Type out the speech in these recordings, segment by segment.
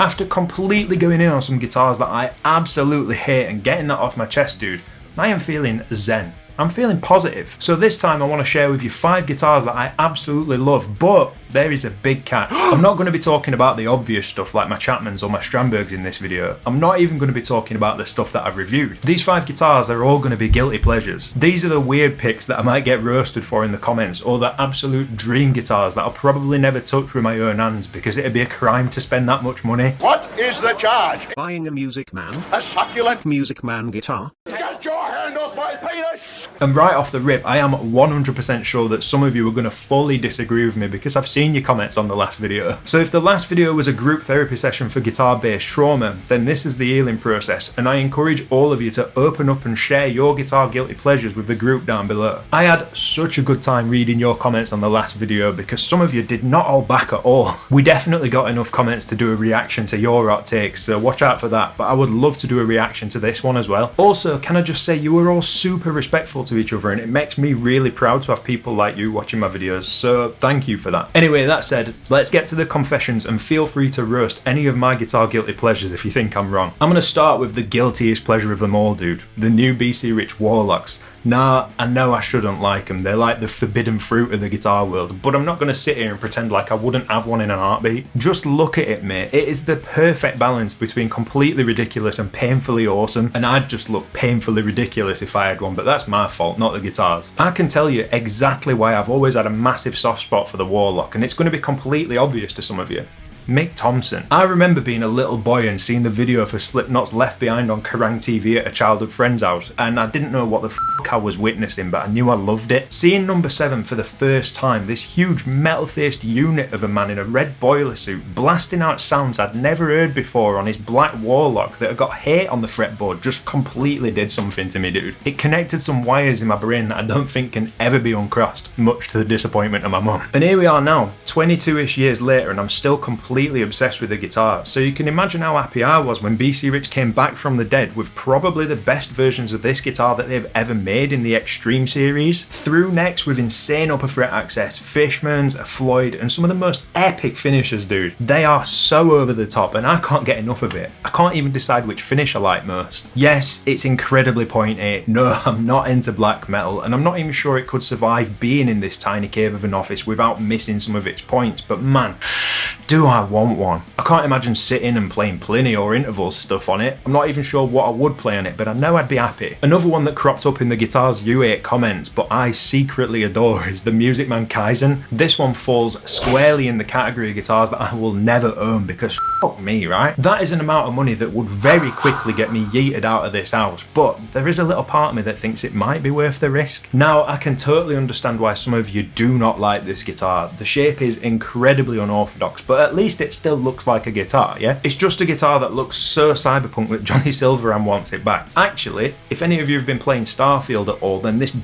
After completely going in on some guitars that I absolutely hate and getting that off my chest, dude, I am feeling zen. I'm feeling positive. So this time I want to share with you 5 guitars that I absolutely love, but there is a big catch. I'm not going to be talking about the obvious stuff like my Chapmans or my Strandbergs in this video. I'm not even going to be talking about the stuff that I've reviewed. These 5 guitars are all going to be guilty pleasures. These are the weird picks that I might get roasted for in the comments, or the absolute dream guitars that I'll probably never touch with my own hands because it'd be a crime to spend that much money. What is the charge? Buying a Music Man. A succulent Music Man guitar. Get your hand off my penis! And right off the rip, I am 100% sure that some of you are going to fully disagree with me because I've seen your comments on the last video. So if the last video was a group therapy session for guitar-based trauma, then this is the healing process, and I encourage all of you to open up and share your guitar guilty pleasures with the group down below. I had such a good time reading your comments on the last video because some of you did not hold back at all. We definitely got enough comments to do a reaction to your outtakes, so watch out for that, but I would love to do a reaction to this one as well. Also, can I just say you were all super respectful to each other, and it makes me really proud to have people like you watching my videos, so thank you for that. Anyway, that said, let's get to the confessions, and feel free to roast any of my guitar guilty pleasures if you think I'm wrong. I'm going to start with the guiltiest pleasure of them all, dude. The new BC Rich Warlocks. Nah, I know I shouldn't like them. They're like the forbidden fruit of the guitar world, but I'm not going to sit here and pretend like I wouldn't have one in an heartbeat. Just look at it, mate. It is the perfect balance between completely ridiculous and painfully awesome, and I'd just look painfully ridiculous if I had one, but that's my fault, not the guitars. I can tell you exactly why I've always had a massive soft spot for the Warlock, and it's going to be completely obvious to some of you. Mick Thompson. I remember being a little boy and seeing the video for Slipknot's Left Behind on Kerrang TV at a childhood friend's house, and I didn't know what the f*** I was witnessing, but I knew I loved it. Seeing number 7 for the first time, this huge metal-faced unit of a man in a red boiler suit blasting out sounds I'd never heard before on his black Warlock that had got hate on the fretboard just completely did something to me, dude. It connected some wires in my brain that I don't think can ever be uncrossed, much to the disappointment of my mum. And here we are now, 22-ish years later, and I'm still completely obsessed with the guitar, so you can imagine how happy I was when BC Rich came back from the dead with probably the best versions of this guitar that they've ever made in the Extreme series. Through necks with insane upper fret access, Fishmans, a Floyd, and some of the most epic finishes, dude. They are so over the top and I can't get enough of it. I can't even decide which finish I like most. Yes, it's incredibly pointy. No, I'm not into black metal, and I'm not even sure it could survive being in this tiny cave of an office without missing some of its points, but man, do I want one. I can't imagine sitting and playing Pliny or intervals stuff on it. I'm not even sure what I would play on it, but I know I'd be happy. Another one that cropped up in the guitars you hate comments, but I secretly adore, is the Music Man Kaizen. This one falls squarely in the category of guitars that I will never own because fuck me, right? That is an amount of money that would very quickly get me yeeted out of this house, but there is a little part of me that thinks it might be worth the risk. Now, I can totally understand why some of you do not like this guitar. The shape is incredibly unorthodox, but at least it still looks like a guitar, yeah? It's just a guitar that looks so cyberpunk that Johnny Silverhand wants it back. Actually, if any of you have been playing Starfield at all, then this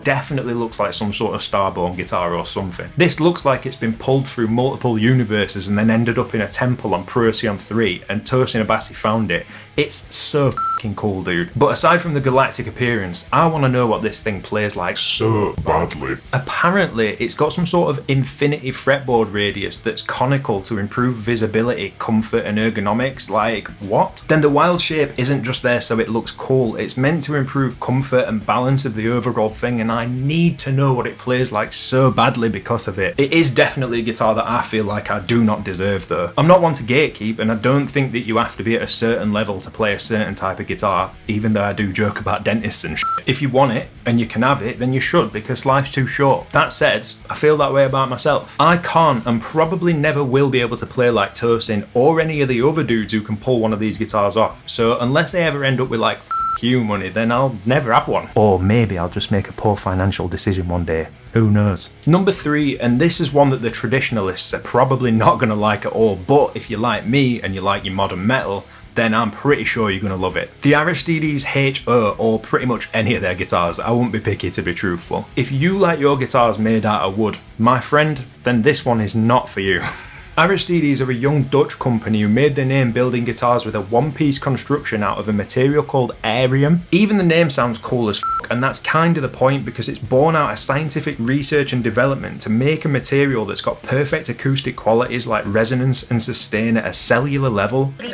definitely looks like some sort of Starbone guitar or something. This looks like it's been pulled through multiple universes and then ended up in a temple on Procyon 3 and Tosin Abasi found it. It's so fucking cool, dude. But aside from the galactic appearance, I want to know what this thing plays like so badly. Apparently, it's got some sort of infinity fretboard radius that's conical to improve visibility, comfort and ergonomics. Like, what? Then the wild shape isn't just there so it looks cool, it's meant to improve comfort and balance of the overall thing, and I need to know what it plays like so badly because of it. It is definitely a guitar that I feel like I do not deserve though. I'm not one to gatekeep, and I don't think that you have to be at a certain level to play a certain type of guitar, even though I do joke about dentists and shit. If you want it and you can have it, then you should, because life's too short. That said, I feel that way about myself. I can't and probably never will be able to play like Tosin or any of the other dudes who can pull one of these guitars off, so unless they ever end up with like you money, then I'll never have one. Or maybe I'll just make a poor financial decision one day. Who knows? Number 3, and this is one that the traditionalists are probably not going to like at all, but if you like me and you like your modern metal, then I'm pretty sure you're going to love it. The Aristides HO, or pretty much any of their guitars. I won't be picky to be truthful. If you like your guitars made out of wood, my friend, then this one is not for you. Aristides are a young Dutch company who made their name building guitars with a one-piece construction out of a material called aerium. Even the name sounds cool as f***, and that's kind of the point because it's born out of scientific research and development to make a material that's got perfect acoustic qualities like resonance and sustain at a cellular level. The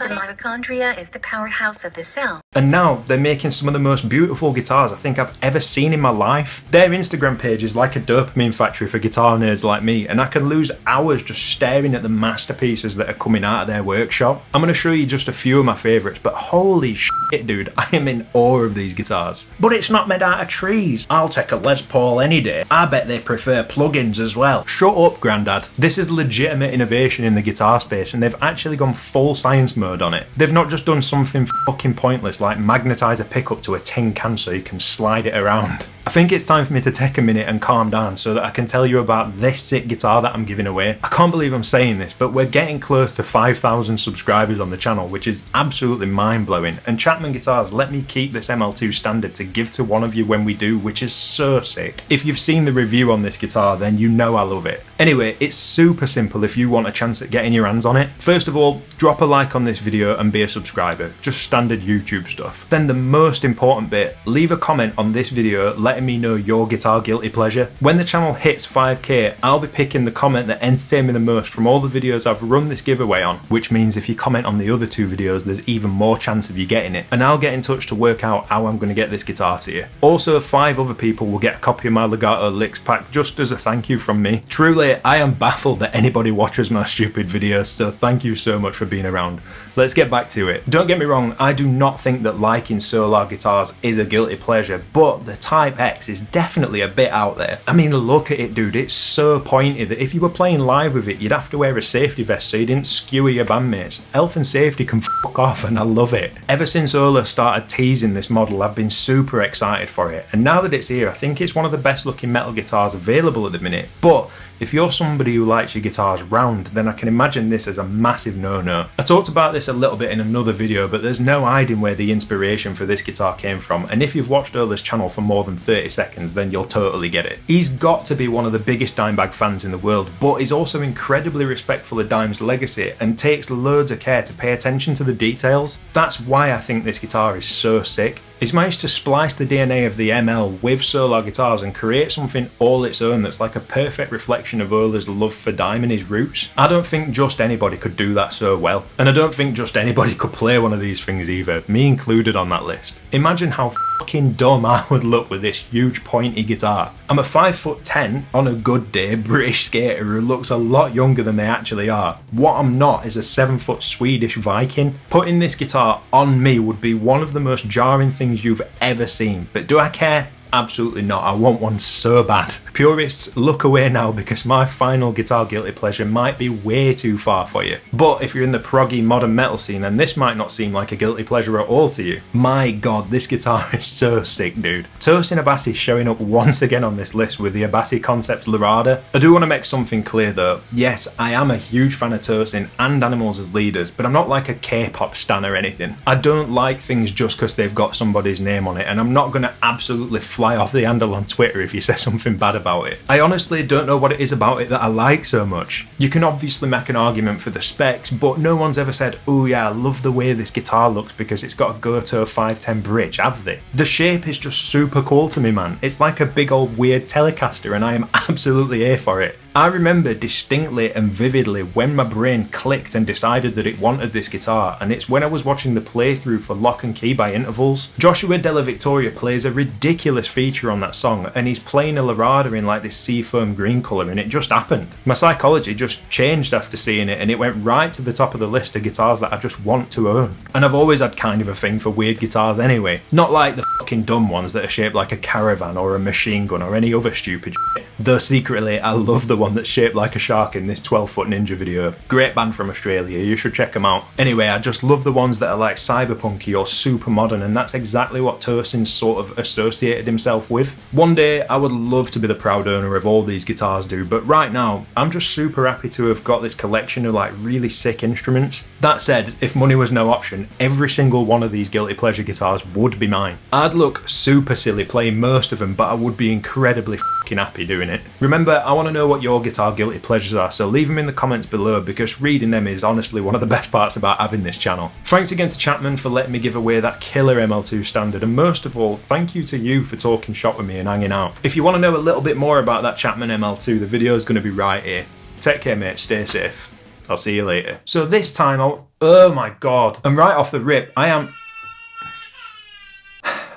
mitochondria is the powerhouse of the cell. And now they're making some of the most beautiful guitars I think I've ever seen in my life. Their Instagram page is like a dopamine factory for guitar nerds like me, and I can lose hours just staring at the masterpieces that are coming out of their workshop. I'm going to show you just a few of my favourites, but holy shit dude, I am in awe of these guitars. But it's not made out of trees. I'll take a Les Paul any day. I bet they prefer plugins as well. Shut up, Grandad. This is legitimate innovation in the guitar space, and they've actually gone full science mode on it. They've not just done something fucking pointless like magnetise a pickup to a tin can so you can slide it around. I think it's time for me to take a minute and calm down so that I can tell you about this sick guitar that I'm giving away. I can't believe I'm saying this, but we're getting close to 5,000 subscribers on the channel, which is absolutely mind-blowing, and Chapman Guitars let me keep this ML2 standard to give to one of you when we do, which is so sick. If you've seen the review on this guitar, then you know I love it. Anyway, it's super simple if you want a chance at getting your hands on it. First of all, drop a like on this video and be a subscriber, just standard YouTube stuff. Then the most important bit, leave a comment on this video letting me know your guitar guilty pleasure. When the channel hits 5k, I'll be picking the comment that entertained me the most from all the videos I've run this giveaway on, which means if you comment on the other 2 videos, there's even more chance of you getting it, and I'll get in touch to work out how I'm going to get this guitar to you. Also, 5 other people will get a copy of my Legato licks pack just as a thank you from me. Truly, I am baffled that anybody watches my stupid videos, so thank you so much for being around. Let's get back to it. Don't get me wrong, I do not think that liking Solar guitars is a guilty pleasure, but the Type X is definitely a bit out there. I mean, look at it dude, it's so pointy that if you were playing live with it, you'd have to wear a safety vest so you didn't skewer your bandmates. Health and safety can fuck off, and I love it. Ever since Ola started teasing this model, I've been super excited for it, and now that it's here, I think it's one of the best looking metal guitars available at the minute. But if you're somebody who likes your guitars round, then I can imagine this as a massive no-no. I talked about this a little bit in another video, but there's no hiding where the inspiration for this guitar came from, and if you've watched Ola's channel for more than 30 seconds, then you'll totally get it. He's got to be one of the biggest Dimebag fans in the world, but he's also incredibly respectful of Dime's legacy and takes loads of care to pay attention to the details. That's why I think this guitar is so sick. He's managed to splice the DNA of the ML with Solar guitars and create something all its own that's like a perfect reflection of Ola's love for Dime and his roots. I don't think just anybody could do that so well, and I don't think just anybody could play one of these things either, me included on that list. Imagine how fucking dumb I would look with this huge pointy guitar. I'm a 5'10" on a good day British skater who looks a lot younger than they actually are. What I'm not is a 7-foot Swedish Viking. Putting this guitar on me would be one of the most jarring things you've ever seen, but do I care? Absolutely not. I want one so bad. Purists, look away now because my final guitar guilty pleasure might be way too far for you. But if you're in the proggy modern metal scene, then this might not seem like a guilty pleasure at all to you. My god, this guitar is so sick, dude. Tosin Abasi showing up once again on this list with the Abasi Concepts Lorada. I do want to make something clear though. Yes, I am a huge fan of Tosin and Animals as leaders, but I'm not like a K-pop stan or anything. I don't like things just because they've got somebody's name on it, and I'm not going to absolutely fly off the handle on Twitter if you say something bad about it. I honestly don't know what it is about it that I like so much. You can obviously make an argument for the specs, but no one's ever said, oh yeah, I love the way this guitar looks because it's got a Goto 510 bridge, have they? The shape is just super cool to me, man. It's like a big old weird Telecaster, and I am absolutely here for it. I remember distinctly and vividly when my brain clicked and decided that it wanted this guitar, and it's when I was watching the playthrough for Lock and Key by Intervals. Joshua Della Victoria plays a ridiculous feature on that song, and he's playing a Lorada in like this seafoam green colour, and it just happened. My psychology just changed after seeing it, and it went right to the top of the list of guitars that I just want to own. And I've always had kind of a thing for weird guitars anyway. Not like the fucking dumb ones that are shaped like a caravan or a machine gun or any other stupid shit. Though secretly I love the one that's shaped like a shark in this 12-foot Ninja video. Great band from Australia, you should check them out. Anyway, I just love the ones that are like cyberpunky or super modern, and that's exactly what Tosin sort of associated himself with. One day I would love to be the proud owner of all these guitars, dude, but right now I'm just super happy to have got this collection of like really sick instruments. That said, if money was no option, every single one of these guilty pleasure guitars would be mine. I'd look super silly playing most of them, but I would be incredibly fucking happy doing it. Remember, I want to know what your your guitar guilty pleasures are, so leave them in the comments below because reading them is honestly one of the best parts about having this channel. Thanks again to Chapman for letting me give away that killer ML2 standard, and most of all, thank you to you for talking shop with me and hanging out. If you want to know a little bit more about that Chapman ML2, the video is going to be right here. Take care mate, stay safe. I'll see you later. So this time oh my god, and right off the rip, I am...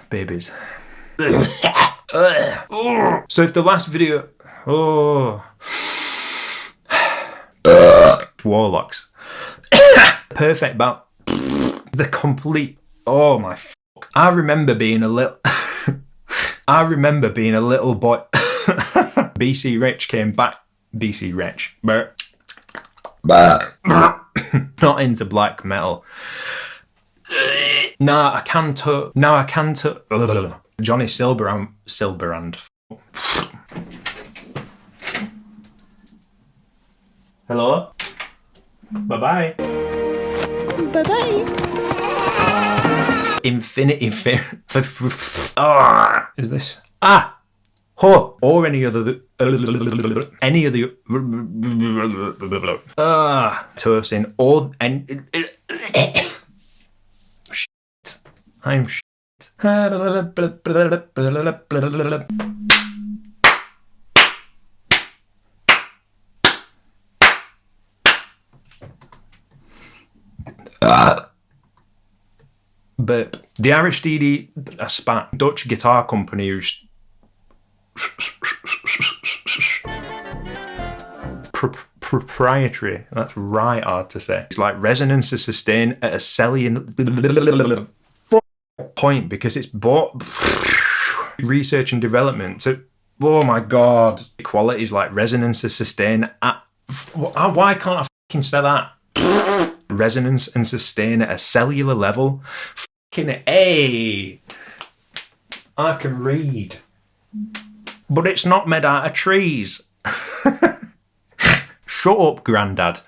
Babies. So if the last video... Warlocks. Perfect balance. The complete... Oh my fuck. I remember being a little boy. BC Rich came back. BC Rich. Not into black metal. Now I can Johnny Silberand. Hello? Bye-bye. Bye-bye. Infinity is this? Or any other Tosin or shit. I'm shit. But the Aristide Spat Dutch guitar company who's proprietary, that's right hard to say. It's like resonance is sustained at a cellular point because it's bought research and development to, oh my god, quality is like resonance is sustained at, why can't I fucking say that? Resonance and sustain at a cellular level. Fucking A. I can read. But it's not made out of trees. Shut up, Grandad.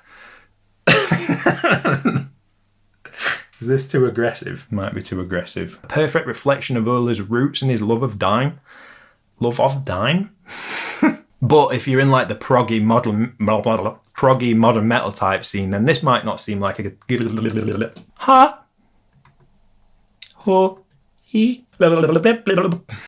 Is this too aggressive? Might be too aggressive. A perfect reflection of Ola's roots and his love of dime. Love of dime? But if you're in like the proggy modern metal type scene, then this might not seem like a ha ho he